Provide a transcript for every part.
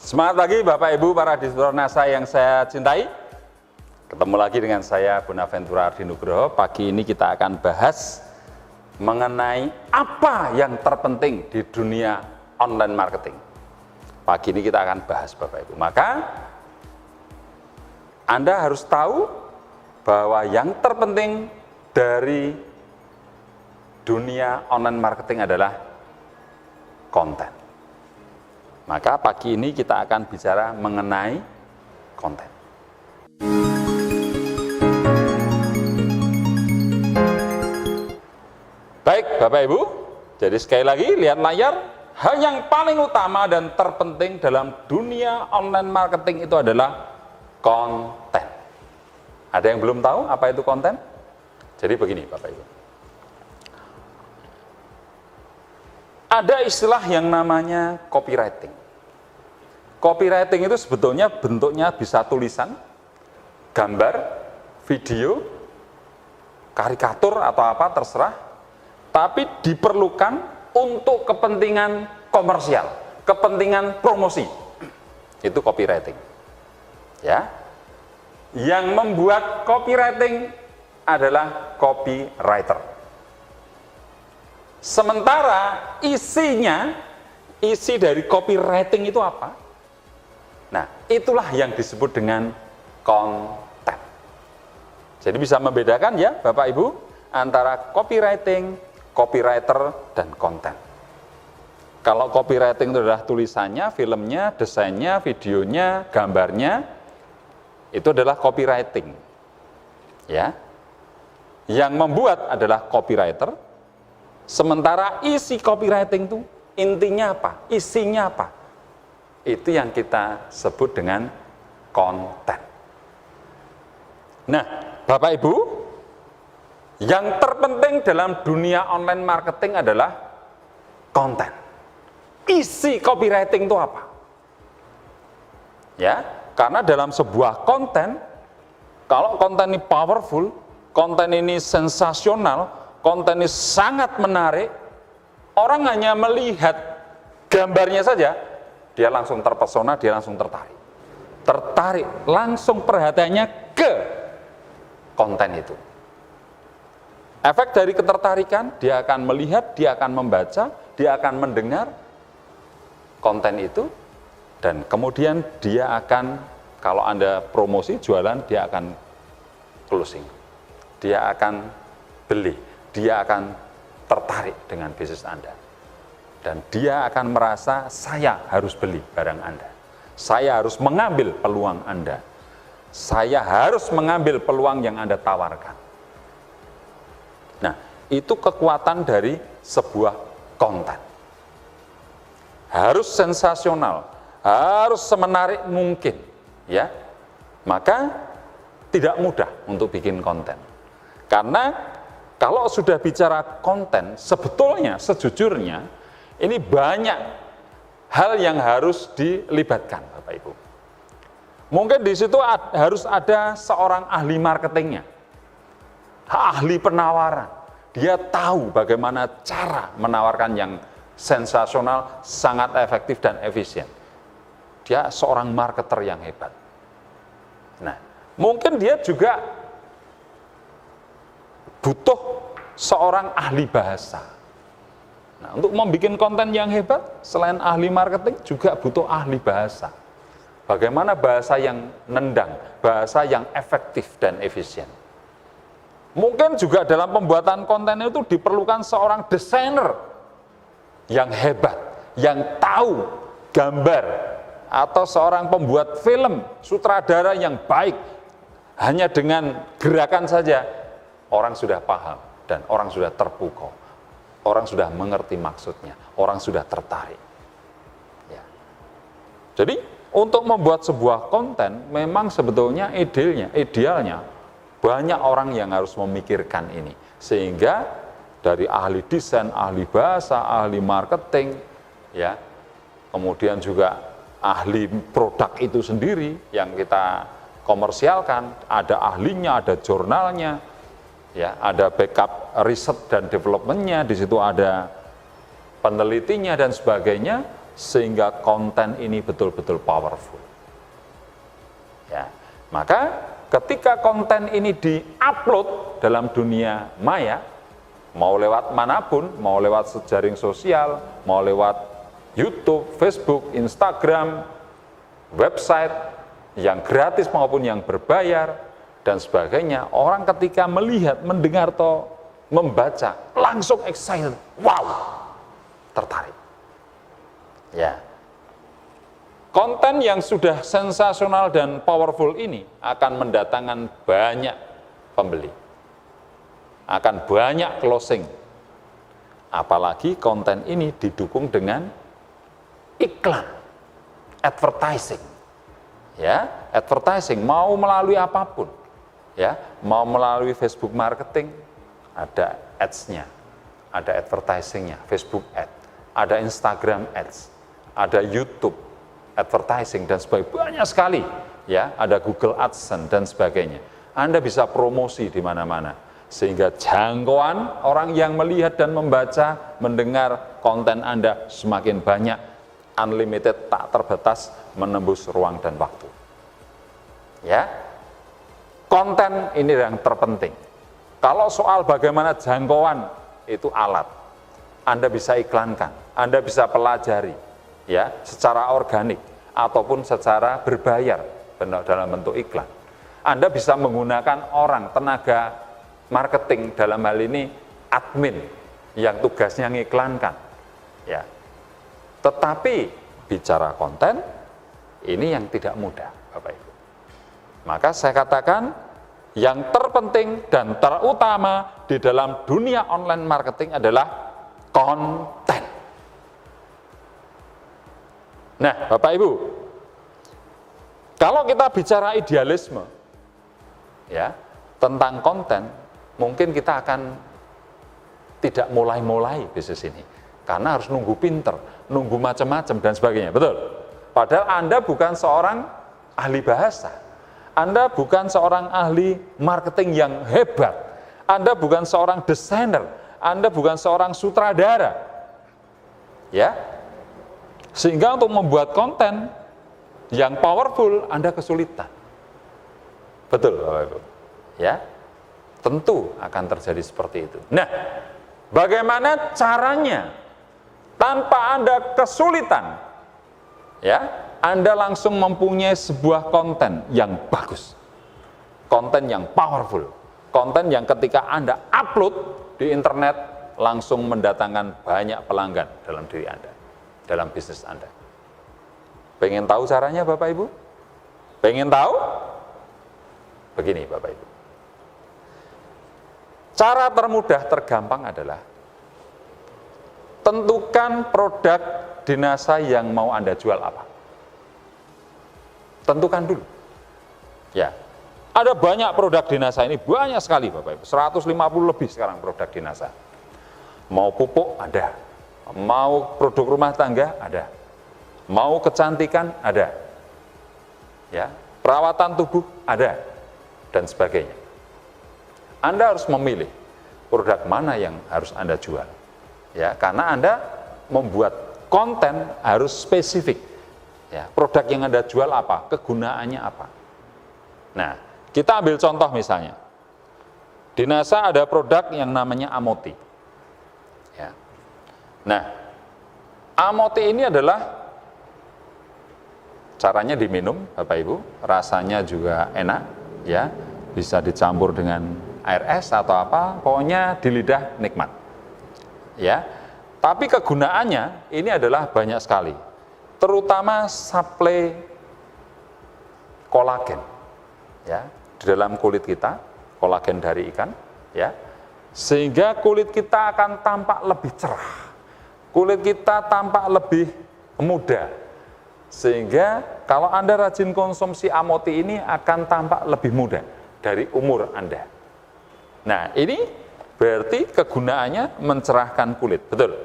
Semangat pagi Bapak Ibu para diskutor NASA yang saya cintai. Ketemu lagi dengan saya Bonaventura Ardi Nugroho. Pagi ini kita akan bahas mengenai apa yang terpenting di dunia online marketing. Pagi ini kita akan bahas Bapak Ibu. Maka Anda harus tahu bahwa yang terpenting dari dunia online marketing adalah konten. Maka pagi ini kita akan bicara mengenai konten. Baik Bapak Ibu, jadi sekali lagi lihat layar, hal yang paling utama dan terpenting dalam dunia online marketing itu adalah konten. Ada yang belum tahu apa itu konten? Jadi begini Bapak Ibu. Ada istilah yang namanya copywriting. Copywriting itu sebetulnya bentuknya bisa tulisan, gambar, video, karikatur atau apa terserah, tapi diperlukan untuk kepentingan komersial, kepentingan promosi. Itu copywriting. Ya. Yang membuat copywriting adalah copywriter. Sementara isi dari copywriting itu apa? Nah, itulah yang disebut dengan konten. Jadi bisa membedakan ya Bapak Ibu antara copywriting, copywriter, dan konten. Kalau copywriting itu adalah tulisannya, filmnya, desainnya, videonya, gambarnya, itu adalah copywriting. Ya. Yang membuat adalah copywriter. Sementara isi copywriting itu intinya apa? Isinya apa? Itu yang kita sebut dengan konten. Nah, Bapak Ibu, yang terpenting dalam dunia online marketing adalah konten. Isi copywriting itu apa? Ya, karena dalam sebuah konten, kalau konten ini powerful, konten ini sensasional, konten ini sangat menarik, orang hanya melihat gambarnya saja, dia langsung terpesona, dia langsung tertarik. Tertarik, langsung perhatiannya ke konten itu. Efek dari ketertarikan, dia akan melihat, dia akan membaca, dia akan mendengar konten itu, dan kemudian dia akan, kalau Anda promosi, jualan, dia akan closing. Dia akan beli. Dia akan tertarik dengan bisnis Anda. Dan dia akan merasa, saya harus beli barang Anda. Saya harus mengambil peluang Anda. Saya harus mengambil peluang yang Anda tawarkan. Nah, itu kekuatan dari sebuah konten. Harus sensasional, harus semenarik mungkin. Ya, maka tidak mudah untuk bikin konten. Karena kalau sudah bicara konten, sebetulnya, sejujurnya, ini banyak hal yang harus dilibatkan, Bapak Ibu. Mungkin di situ harus ada seorang ahli marketingnya, ahli penawaran. Dia tahu bagaimana cara menawarkan yang sensasional, sangat efektif dan efisien. Dia seorang marketer yang hebat. Nah, mungkin dia juga butuh seorang ahli bahasa. Nah, untuk membuat konten yang hebat, selain ahli marketing, juga butuh ahli bahasa. Bagaimana bahasa yang nendang, bahasa yang efektif dan efisien. Mungkin juga dalam pembuatan konten itu diperlukan seorang desainer yang hebat, yang tahu gambar, atau seorang pembuat film, sutradara yang baik. Hanya dengan gerakan saja, orang sudah paham dan orang sudah terpukau, orang sudah mengerti maksudnya, orang sudah tertarik. Ya. Jadi untuk membuat sebuah konten memang sebetulnya idealnya banyak orang yang harus memikirkan ini, sehingga dari ahli desain, ahli bahasa, ahli marketing, ya, kemudian juga ahli produk itu sendiri yang kita komersialkan, ada ahlinya, ada jurnalnya. Ya, ada backup riset dan developmentnya, di situ ada penelitinya dan sebagainya, sehingga konten ini betul-betul powerful. Ya, maka ketika konten ini di-upload dalam dunia maya, mau lewat manapun, mau lewat jejaring sosial, mau lewat YouTube, Facebook, Instagram, website yang gratis maupun yang berbayar, dan sebagainya, orang ketika melihat, mendengar, atau membaca, langsung excited, wow, tertarik. Ya, konten yang sudah sensasional dan powerful ini akan mendatangkan banyak pembeli, akan banyak closing. Apalagi konten ini didukung dengan iklan, advertising. Ya, advertising mau melalui apapun. Ya, mau melalui Facebook marketing, ada ads-nya, ada advertising-nya, Facebook ad, ada Instagram ads, ada YouTube advertising dan sebagainya, banyak sekali. Ya, ada Google AdSense dan sebagainya. Anda bisa promosi di mana-mana, sehingga jangkauan orang yang melihat dan membaca, mendengar konten Anda semakin banyak, unlimited, tak terbatas, menembus ruang dan waktu. Ya, konten ini yang terpenting. Kalau soal bagaimana jangkauan, itu alat. Anda bisa iklankan, Anda bisa pelajari, ya, secara organik ataupun secara berbayar dalam bentuk iklan. Anda bisa menggunakan orang, tenaga marketing, dalam hal ini admin yang tugasnya ngiklankan. Ya. Tetapi bicara konten ini yang tidak mudah, Bapak Ibu. Maka saya katakan yang terpenting dan terutama di dalam dunia online marketing adalah konten. Nah, Bapak Ibu, kalau kita bicara idealisme ya tentang konten, mungkin kita akan tidak mulai-mulai bisnis ini karena harus nunggu pinter, nunggu macam-macam dan sebagainya, betul? Padahal Anda bukan seorang ahli bahasa, Anda bukan seorang ahli marketing yang hebat, Anda bukan seorang desainer, Anda bukan seorang sutradara, ya. Sehingga untuk membuat konten yang powerful, Anda kesulitan. Betul, Bapak Ibu? Ya, tentu akan terjadi seperti itu. Nah, bagaimana caranya tanpa Anda kesulitan, ya, Anda langsung mempunyai sebuah konten yang bagus, konten yang powerful, konten yang ketika Anda upload di internet langsung mendatangkan banyak pelanggan dalam diri Anda, dalam bisnis Anda. Pengen tahu caranya, Bapak Ibu? Pengen tahu? Begini, Bapak Ibu. Cara termudah, tergampang adalah tentukan produk dinasa yang mau Anda jual apa. Tentukan dulu. Ya, ada banyak produk dinasa ini, banyak sekali Bapak Ibu, 150 lebih sekarang produk dinasa. Mau pupuk ada, mau produk rumah tangga ada, mau kecantikan ada, ya, perawatan tubuh ada, dan sebagainya. Anda harus memilih produk mana yang harus Anda jual, ya, karena Anda membuat konten harus spesifik. Ya, produk yang Anda jual apa, kegunaannya apa. Nah, kita ambil contoh misalnya, di NASA ada produk yang namanya Amoti. Ya. Nah, Amoti ini adalah caranya diminum, Bapak Ibu, rasanya juga enak, ya, bisa dicampur dengan air es atau apa, pokoknya di lidah nikmat. Ya, tapi kegunaannya ini adalah banyak sekali, terutama suplai kolagen, ya, di dalam kulit kita, kolagen dari ikan, ya, sehingga kulit kita akan tampak lebih cerah, kulit kita tampak lebih muda, sehingga kalau Anda rajin konsumsi Amoti ini akan tampak lebih muda dari umur Anda. Nah, ini berarti kegunaannya mencerahkan kulit, betul?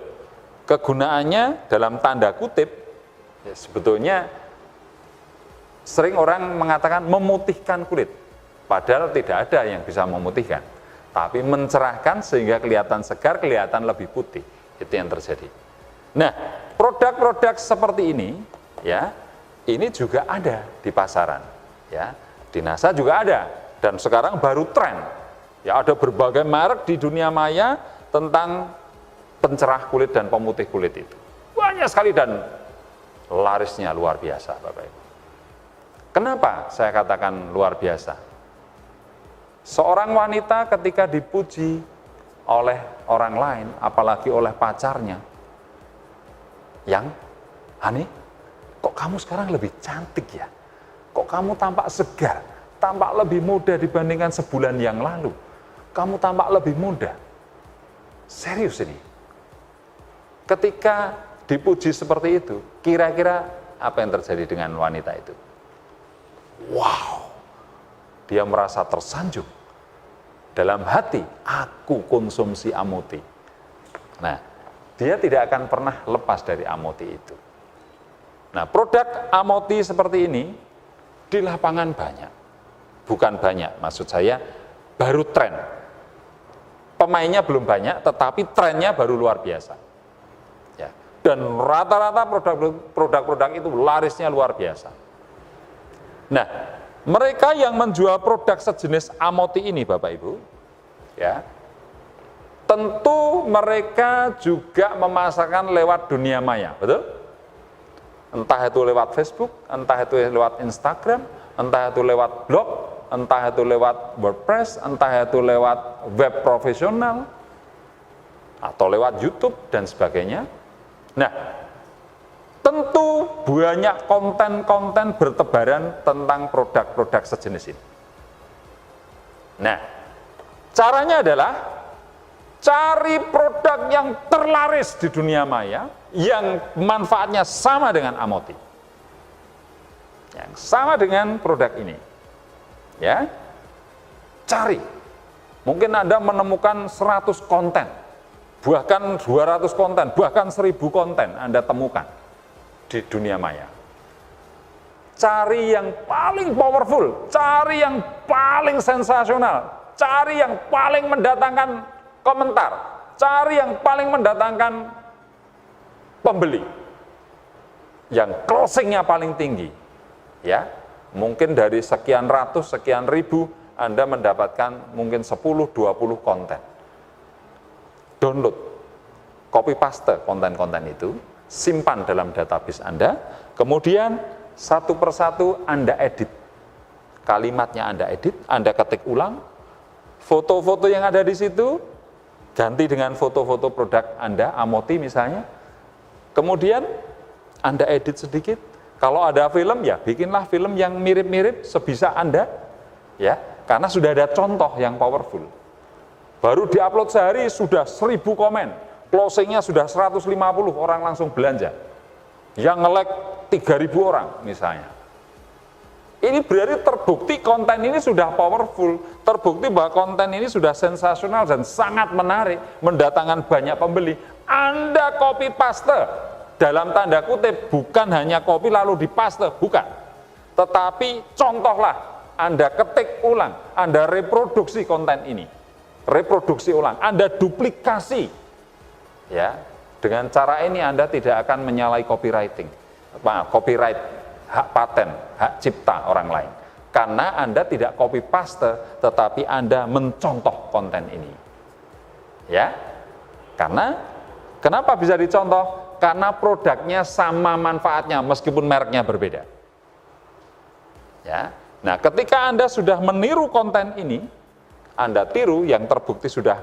Kegunaannya dalam tanda kutip, ya, sebetulnya sering orang mengatakan memutihkan kulit, padahal tidak ada yang bisa memutihkan, tapi mencerahkan sehingga kelihatan segar, kelihatan lebih putih, itu yang terjadi. Nah, produk-produk seperti ini, ya, ini juga ada di pasaran, ya, di NASA juga ada, dan sekarang baru tren, ya, ada berbagai merek di dunia maya tentang pencerah kulit dan pemutih kulit itu, banyak sekali dan larisnya luar biasa, Bapak Ibu. Kenapa saya katakan luar biasa? Seorang wanita ketika dipuji oleh orang lain, apalagi oleh pacarnya, yang, "Hani, kok kamu sekarang lebih cantik ya? Kok kamu tampak segar, tampak lebih muda dibandingkan sebulan yang lalu? Kamu tampak lebih muda." Serius ini. Ketika dipuji seperti itu, kira-kira apa yang terjadi dengan wanita itu? Wow, dia merasa tersanjung. Dalam hati, aku konsumsi Amuti. Nah, dia tidak akan pernah lepas dari Amuti itu. Nah, produk Amuti seperti ini di lapangan banyak. Bukan banyak, maksud saya baru tren. Pemainnya belum banyak, tetapi trennya baru luar biasa. Ya. Dan rata-rata produk-produk itu larisnya luar biasa. Nah, mereka yang menjual produk sejenis Amuti ini, Bapak Ibu, ya, tentu mereka juga memasarkan lewat dunia maya, betul? Entah itu lewat Facebook, entah itu lewat Instagram, entah itu lewat blog, entah itu lewat WordPress, entah itu lewat web profesional, atau lewat YouTube, dan sebagainya. Nah, tentu banyak konten-konten bertebaran tentang produk-produk sejenis ini. Nah, caranya adalah cari produk yang terlaris di dunia maya, yang manfaatnya sama dengan Amuti, yang sama dengan produk ini. Ya, cari. Mungkin Anda menemukan 100 konten, bahkan 200 konten, bahkan 1000 konten Anda temukan di dunia maya. Cari yang paling powerful, cari yang paling sensasional, cari yang paling mendatangkan komentar, cari yang paling mendatangkan pembeli, yang closingnya paling tinggi. Ya, mungkin dari sekian ratus, sekian ribu, Anda mendapatkan mungkin 10-20 konten. Download, copy paste konten-konten itu, simpan dalam database Anda, kemudian satu persatu Anda edit. Kalimatnya Anda edit, Anda ketik ulang, foto-foto yang ada di situ, ganti dengan foto-foto produk Anda, Amuti misalnya, kemudian Anda edit sedikit. Kalau ada film, ya bikinlah film yang mirip-mirip sebisa Anda, ya, karena sudah ada contoh yang powerful. Baru diupload sehari sudah 1000 komen, closingnya sudah 150, orang langsung belanja. Yang nge-like 3000 orang misalnya. Ini berarti terbukti konten ini sudah powerful, terbukti bahwa konten ini sudah sensasional dan sangat menarik, mendatangkan banyak pembeli. Anda copy paste, dalam tanda kutip, bukan hanya copy lalu dipaste, bukan. Tetapi contohlah, Anda ketik ulang, Anda reproduksi konten ini. Reproduksi ulang, Anda duplikasi. Ya, dengan cara ini Anda tidak akan menyalahi copywriting, copyright, hak paten, hak cipta orang lain. Karena Anda tidak copy paste, tetapi Anda mencontoh konten ini. Ya, karena kenapa bisa dicontoh? Karena produknya sama manfaatnya, meskipun mereknya berbeda. Ya, nah ketika Anda sudah meniru konten ini, Anda tiru yang terbukti sudah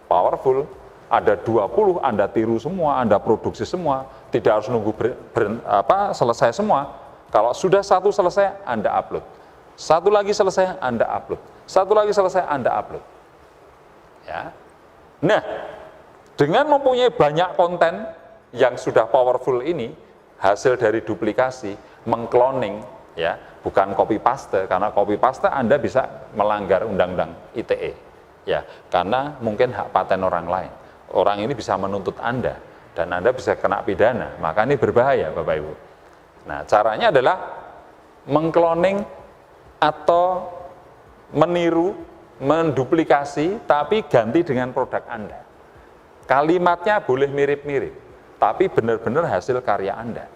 powerful, ada 20, Anda tiru semua, Anda produksi semua, tidak harus nunggu selesai semua. Kalau sudah satu selesai, Anda upload. Satu lagi selesai, Anda upload. Satu lagi selesai, Anda upload. Ya. Nah, dengan mempunyai banyak konten yang sudah powerful ini, hasil dari duplikasi, mengcloning, ya, bukan copy paste, karena copy paste Anda bisa melanggar undang-undang ITE, ya, karena mungkin hak paten orang lain. Orang ini bisa menuntut Anda, dan Anda bisa kena pidana, maka ini berbahaya, Bapak Ibu. Nah, caranya adalah mengcloning atau meniru, menduplikasi, tapi ganti dengan produk Anda. Kalimatnya boleh mirip-mirip, tapi benar-benar hasil karya Anda.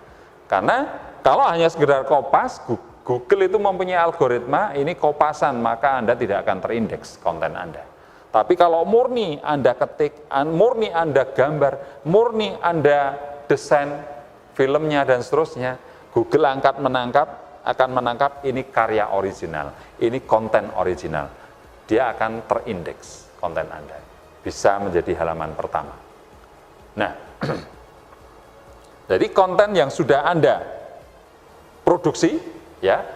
Karena kalau hanya sekedar kopas, Google itu mempunyai algoritma, ini kopasan, maka Anda tidak akan terindeks konten Anda. Tapi kalau murni Anda ketik, murni Anda gambar, murni Anda desain filmnya dan seterusnya, Google akan menangkap ini karya original, ini konten original. Dia akan terindeks konten Anda, bisa menjadi halaman pertama. Nah, jadi konten yang sudah Anda produksi, ya,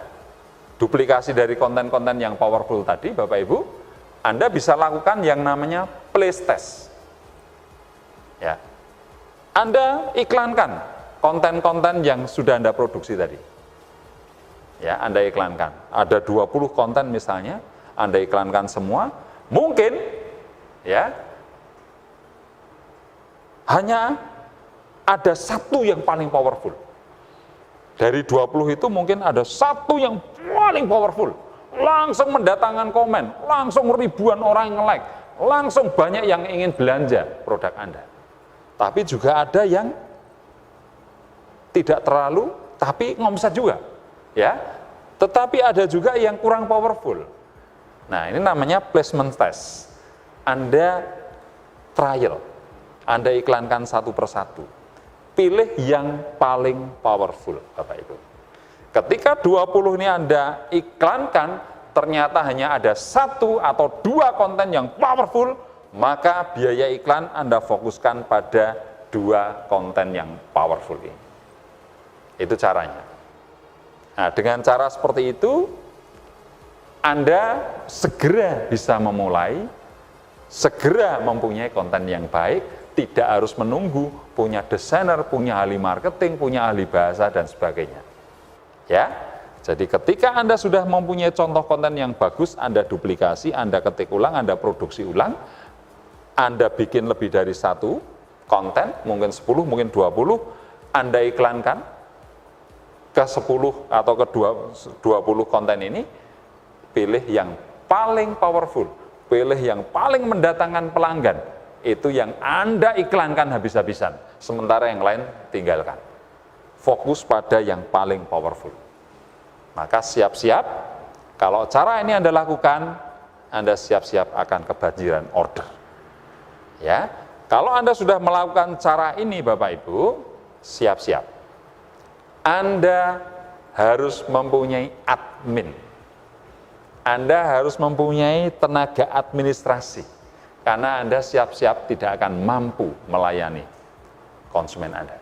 duplikasi dari konten-konten yang powerful tadi, Bapak Ibu, Anda bisa lakukan yang namanya place test. Ya. Anda iklankan konten-konten yang sudah Anda produksi tadi. Ya, Anda iklankan. Ada 20 konten misalnya, Anda iklankan semua, mungkin ya hanya ada satu yang paling powerful. Dari 20 itu mungkin ada satu yang paling powerful. Langsung mendatangkan komen, langsung ribuan orang yang like, langsung banyak yang ingin belanja produk Anda. Tapi juga ada yang tidak terlalu, tapi ngomset juga. Ya, tetapi ada juga yang kurang powerful. Nah, ini namanya placement test. Anda trial, Anda iklankan satu persatu. Pilih yang paling powerful, Bapak Ibu. Ketika 20 ini Anda iklankan, ternyata hanya ada satu atau dua konten yang powerful, maka biaya iklan Anda fokuskan pada dua konten yang powerful ini. Itu caranya. Nah, dengan cara seperti itu, Anda segera bisa memulai, segera mempunyai konten yang baik, tidak harus menunggu punya desainer, punya ahli marketing, punya ahli bahasa, dan sebagainya. Ya, jadi ketika Anda sudah mempunyai contoh konten yang bagus, Anda duplikasi, Anda ketik ulang, Anda produksi ulang, Anda bikin lebih dari satu konten, mungkin 10, mungkin 20, Anda iklankan ke 10 atau ke 20 konten ini, pilih yang paling powerful, pilih yang paling mendatangkan pelanggan, itu yang Anda iklankan habis-habisan, sementara yang lain tinggalkan. Fokus pada yang paling powerful. Maka siap-siap, kalau cara ini Anda lakukan, Anda siap-siap akan kebanjiran order. Ya, kalau Anda sudah melakukan cara ini, Bapak Ibu, siap-siap. Anda harus mempunyai admin. Anda harus mempunyai tenaga administrasi. Karena Anda siap-siap tidak akan mampu melayani konsumen Anda.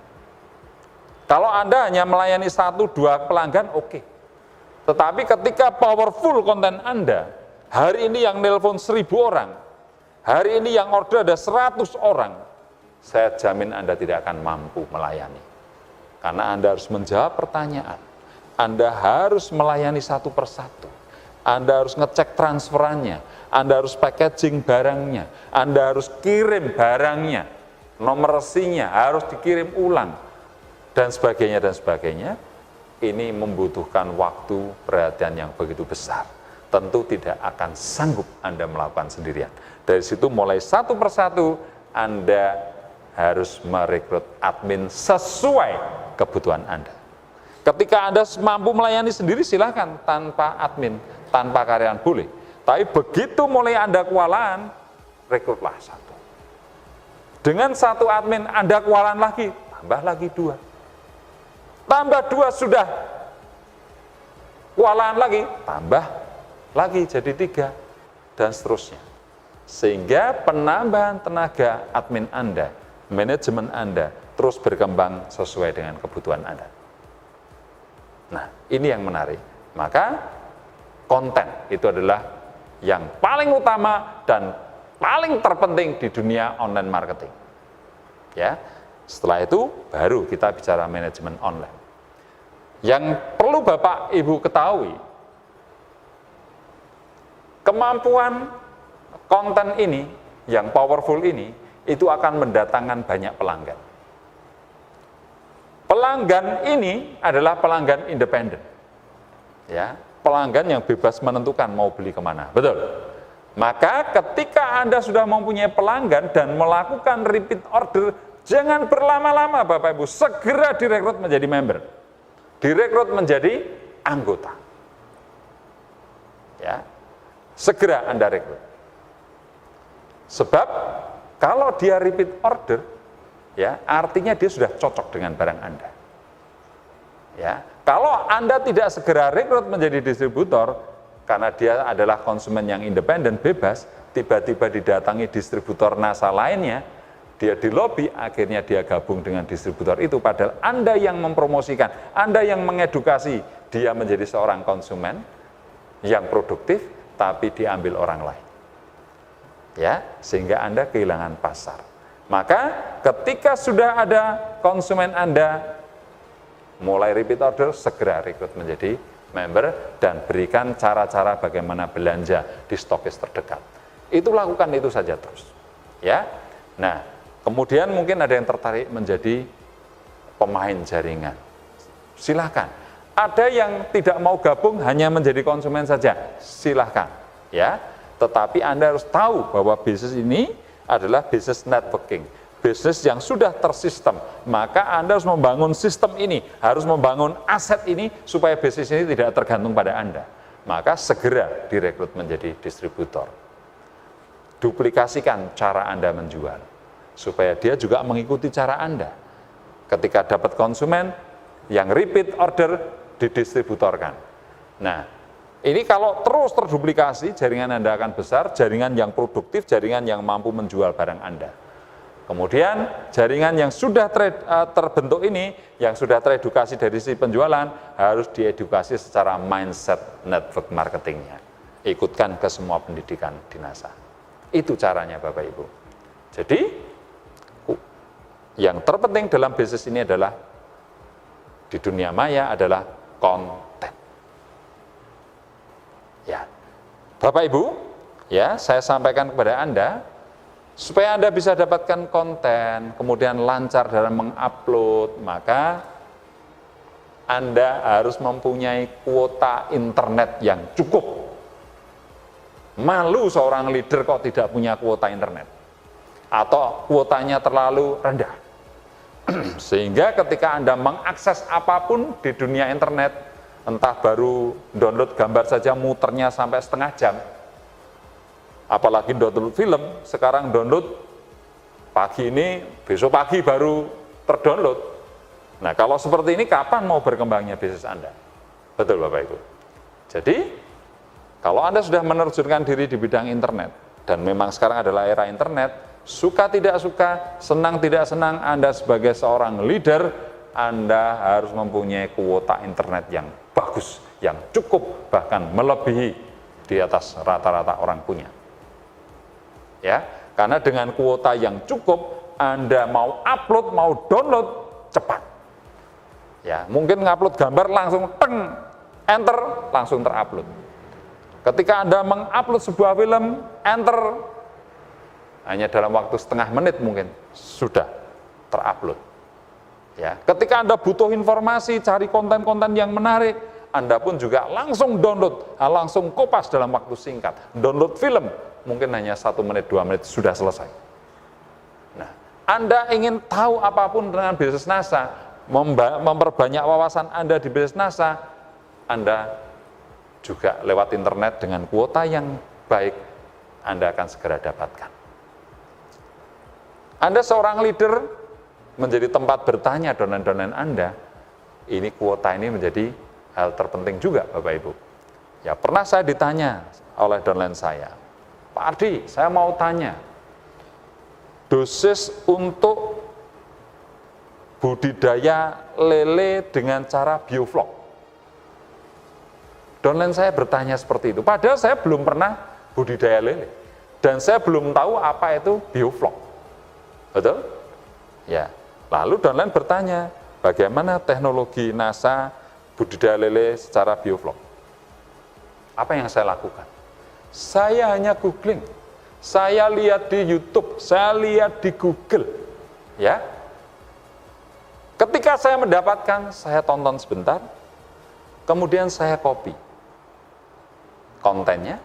Kalau Anda hanya melayani 1-2 pelanggan, oke. Tetapi ketika powerful konten Anda, hari ini yang nelpon 1000 orang, hari ini yang order ada 100 orang, saya jamin Anda tidak akan mampu melayani. Karena Anda harus menjawab pertanyaan, Anda harus melayani satu persatu, Anda harus ngecek transferannya, Anda harus packaging barangnya, Anda harus kirim barangnya, nomor resinya harus dikirim ulang, dan sebagainya, dan sebagainya. Ini membutuhkan waktu, perhatian yang begitu besar. Tentu tidak akan sanggup Anda melakukan sendirian. Dari situ mulai satu persatu, Anda harus merekrut admin sesuai kebutuhan Anda. Ketika Anda mampu melayani sendiri, silakan tanpa admin, tanpa karyawan boleh. Tapi begitu mulai Anda kewalahan, rekrutlah satu. Dengan satu admin Anda kewalahan lagi, tambah lagi 2. Tambah 2 sudah kewalahan lagi, tambah lagi jadi 3, dan seterusnya. Sehingga penambahan tenaga admin Anda, manajemen Anda, terus berkembang sesuai dengan kebutuhan Anda. Nah, ini yang menarik. Maka konten itu adalah yang paling utama dan paling terpenting di dunia online marketing. Ya, setelah itu baru kita bicara manajemen online. Yang perlu Bapak Ibu ketahui, kemampuan konten ini yang powerful ini itu akan mendatangkan banyak pelanggan. Pelanggan ini adalah pelanggan independen, ya, pelanggan yang bebas menentukan mau beli kemana, betul. Maka ketika Anda sudah mempunyai pelanggan dan melakukan repeat order, Jangan berlama-lama Bapak Ibu, segera direkrut menjadi member. Direkrut menjadi anggota. Ya. Segera Anda rekrut. Sebab kalau dia repeat order, ya, artinya dia sudah cocok dengan barang Anda. Ya. Kalau Anda tidak segera rekrut menjadi distributor, karena dia adalah konsumen yang independen, bebas, tiba-tiba didatangi distributor NASA lainnya, dia di lobby, akhirnya dia gabung dengan distributor itu, padahal Anda yang mempromosikan, Anda yang mengedukasi dia menjadi seorang konsumen yang produktif, tapi diambil orang lain. Ya, sehingga Anda kehilangan pasar. Maka ketika sudah ada konsumen Anda mulai repeat order, segera rekrut menjadi member dan berikan cara-cara bagaimana belanja di stokis terdekat. Itu lakukan itu saja terus. Ya. Nah, kemudian mungkin ada yang tertarik menjadi pemain jaringan. Silakan. Ada yang tidak mau gabung hanya menjadi konsumen saja. Silakan. Ya. Tetapi Anda harus tahu bahwa bisnis ini adalah bisnis networking. Bisnis yang sudah tersistem, maka Anda harus membangun sistem ini, harus membangun aset ini supaya bisnis ini tidak tergantung pada Anda. Maka segera direkrut menjadi distributor. Duplikasikan cara Anda menjual, supaya dia juga mengikuti cara Anda. Ketika dapat konsumen yang repeat order, didistributorkan. Nah, ini kalau terus terduplikasi, jaringan Anda akan besar, jaringan yang produktif, jaringan yang mampu menjual barang Anda. Kemudian jaringan yang sudah terbentuk ini, yang sudah teredukasi dari sisi penjualan, harus diedukasi secara mindset network marketingnya. Ikutkan ke semua pendidikan di NASA. Itu caranya Bapak Ibu. Jadi, yang terpenting dalam bisnis ini adalah, di dunia maya adalah konten. Ya, Bapak Ibu, ya saya sampaikan kepada Anda, supaya Anda bisa dapatkan konten, kemudian lancar dalam mengupload, maka Anda harus mempunyai kuota internet yang cukup. Malu seorang leader kok tidak punya kuota internet, atau kuotanya terlalu rendah. Sehingga ketika Anda mengakses apapun di dunia internet, entah baru download gambar saja muternya sampai setengah jam, apalagi download film, sekarang download pagi ini, besok pagi baru terdownload. Nah, kalau seperti ini kapan mau berkembangnya bisnis Anda? Betul Bapak Ibu. Jadi, kalau Anda sudah menerjunkan diri di bidang internet, dan memang sekarang adalah era internet, suka tidak suka, senang tidak senang, Anda sebagai seorang leader, Anda harus mempunyai kuota internet yang bagus, yang cukup, bahkan melebihi di atas rata-rata orang punya. Ya, karena dengan kuota yang cukup, Anda mau upload, mau download, cepat. Ya, mungkin ngupload gambar langsung teng, enter, langsung terupload. Ketika Anda mengupload sebuah film, enter, hanya dalam waktu setengah menit mungkin sudah terupload. Ya, ketika Anda butuh informasi, cari konten-konten yang menarik, Anda pun juga langsung download, langsung kopas dalam waktu singkat. Download film, mungkin hanya 1 menit, 2 menit sudah selesai. Nah, Anda ingin tahu apapun dengan bisnis NASA, memperbanyak wawasan Anda di bisnis NASA, Anda juga lewat internet dengan kuota yang baik, Anda akan segera dapatkan. Anda seorang leader, menjadi tempat bertanya downline-downline Anda, ini kuota ini menjadi hal terpenting juga Bapak Ibu. Ya, pernah saya ditanya oleh downline saya, Pak Ardi, saya mau tanya, dosis untuk budidaya lele dengan cara bioflok. Downline saya bertanya seperti itu, padahal saya belum pernah budidaya lele, dan saya belum tahu apa itu bioflok. Betul? Ya. Lalu downline bertanya, bagaimana teknologi NASA budidaya lele secara bioflok? Apa yang saya lakukan? Saya hanya googling, saya lihat di YouTube, saya lihat di Google, ya. Ketika saya mendapatkan, saya tonton sebentar, kemudian saya copy kontennya,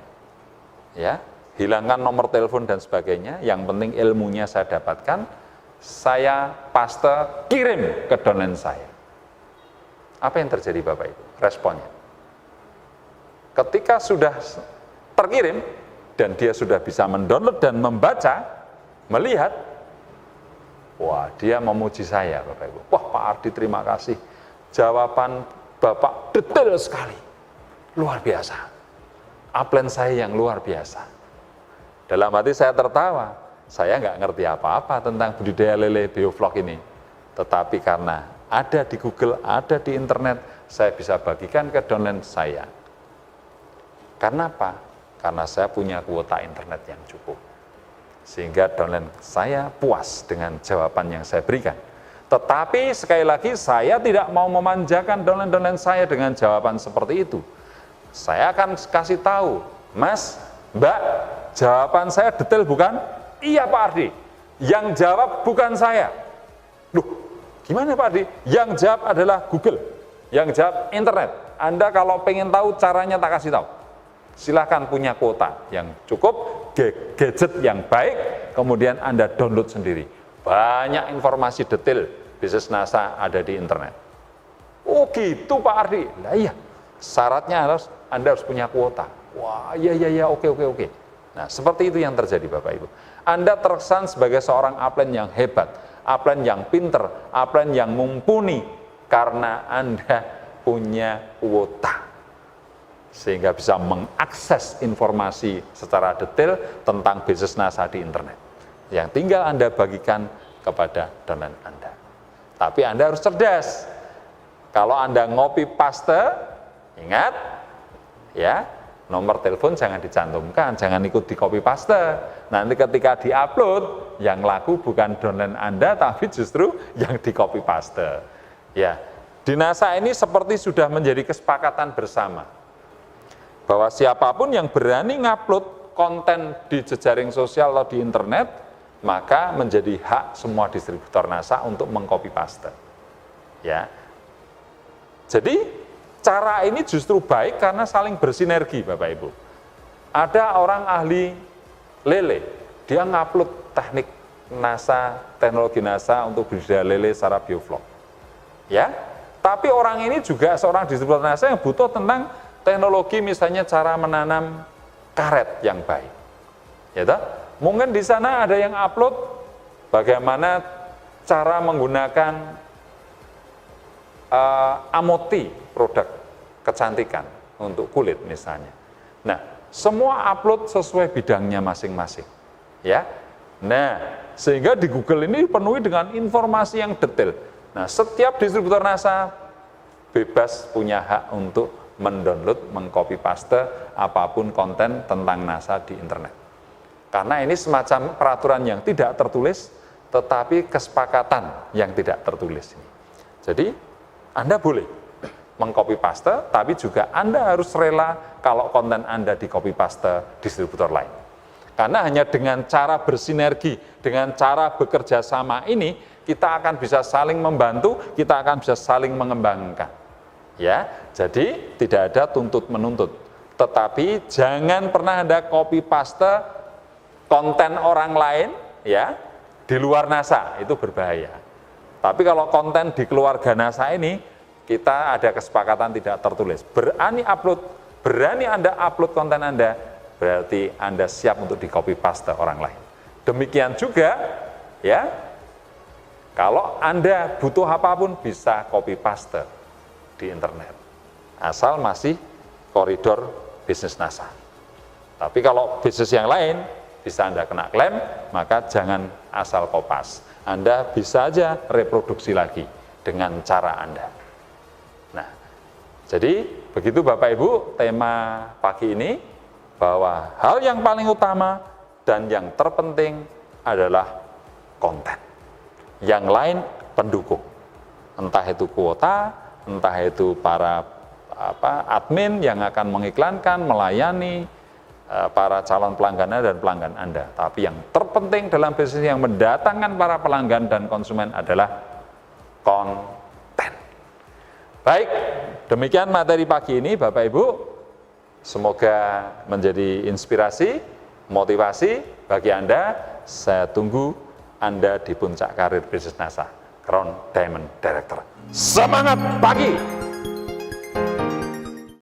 ya, hilangkan nomor telepon dan sebagainya. Yang penting ilmunya saya dapatkan, saya paste, kirim ke downline saya. Apa yang terjadi Bapak Ibu? Responnya. Ketika sudah terkirim, dan dia sudah bisa mendownload dan membaca, melihat, wah dia memuji saya Bapak Ibu. Wah Pak Ardi terima kasih, jawaban Bapak detail sekali, luar biasa. Upline saya yang luar biasa. Dalam hati saya tertawa, saya nggak ngerti apa-apa tentang budidaya lele bioflok ini. Tetapi karena ada di Google, ada di internet, saya bisa bagikan ke downline saya. Karena apa? Karena saya punya kuota internet yang cukup. Sehingga downline saya puas dengan jawaban yang saya berikan. Tetapi sekali lagi saya tidak mau memanjakan downline-downline saya dengan jawaban seperti itu. Saya akan kasih tahu, Mas, Mbak, jawaban saya detail bukan? Iya Pak Ardi, yang jawab bukan saya. Loh, gimana Pak Ardi? Yang jawab adalah Google, yang jawab internet. Anda kalau pengen tahu caranya tak kasih tahu. Silahkan punya kuota yang cukup, gadget yang baik, kemudian Anda download sendiri. Banyak informasi detail bisnis NASA ada di internet. Oh gitu Pak Ardi? Lah iya, syaratnya Anda harus punya kuota. Wah iya, oke. Nah seperti itu yang terjadi Bapak Ibu. Anda terkesan sebagai seorang upline yang hebat, upline yang pinter, upline yang mumpuni, karena Anda punya kuota. Sehingga bisa mengakses informasi secara detail tentang bisnis NASA di internet. Yang tinggal Anda bagikan kepada downline Anda. Tapi Anda harus cerdas. Kalau Anda ngopi paste, ingat, ya, nomor telepon jangan dicantumkan, jangan ikut di copy paste. Nanti ketika diupload, yang laku bukan downline Anda, tapi justru yang di copy paste. Ya, di NASA ini seperti sudah menjadi kesepakatan bersama, bahwa siapapun yang berani ngupload konten di jejaring sosial atau di internet, maka menjadi hak semua distributor NASA untuk mengcopy paste. Ya. Jadi cara ini justru baik karena saling bersinergi Bapak Ibu. Ada orang ahli lele, dia ngupload teknik NASA, teknologi NASA untuk budidaya lele secara bioflok. Ya. Tapi orang ini juga seorang distributor NASA yang butuh tentang teknologi, misalnya cara menanam karet yang baik. Ya toh? Mungkin di sana ada yang upload bagaimana cara menggunakan amoti, produk kecantikan untuk kulit misalnya. Nah, semua upload sesuai bidangnya masing-masing. Ya. Nah, sehingga di Google ini dipenuhi dengan informasi yang detail. Nah, setiap distributor NASA bebas punya hak untuk mendownload, mengcopy paste apapun konten tentang NASA di internet. Karena ini semacam peraturan yang tidak tertulis, tetapi kesepakatan yang tidak tertulis ini. Jadi, Anda boleh mengcopy paste, tapi juga Anda harus rela kalau konten Anda di copy paste distributor lain. Karena hanya dengan cara bersinergi, dengan cara bekerja sama ini, kita akan bisa saling membantu, kita akan bisa saling mengembangkan. Ya, jadi tidak ada tuntut-menuntut. Tetapi jangan pernah ada copy paste konten orang lain ya di luar NASA, itu berbahaya. Tapi kalau konten di keluarga NASA ini, kita ada kesepakatan tidak tertulis. Berani Anda upload konten Anda, berarti Anda siap untuk di copy paste orang lain. Demikian juga ya, kalau Anda butuh apapun bisa copy paste di internet, asal masih koridor bisnis NASA. Tapi kalau bisnis yang lain, bisa Anda kena klaim, maka jangan asal kopas. Anda bisa aja reproduksi lagi dengan cara Anda. Nah, jadi begitu Bapak Ibu tema pagi ini, bahwa hal yang paling utama dan yang terpenting adalah konten. Yang lain pendukung, entah itu kuota, entah itu para admin yang akan mengiklankan, melayani para calon pelanggan dan pelanggan Anda. Tapi yang terpenting dalam bisnis yang mendatangkan para pelanggan dan konsumen adalah konten. Baik, demikian materi pagi ini Bapak Ibu. Semoga menjadi inspirasi, motivasi bagi Anda. Saya tunggu Anda di puncak karir bisnis NASA, Crown Diamond Director. Semangat pagi!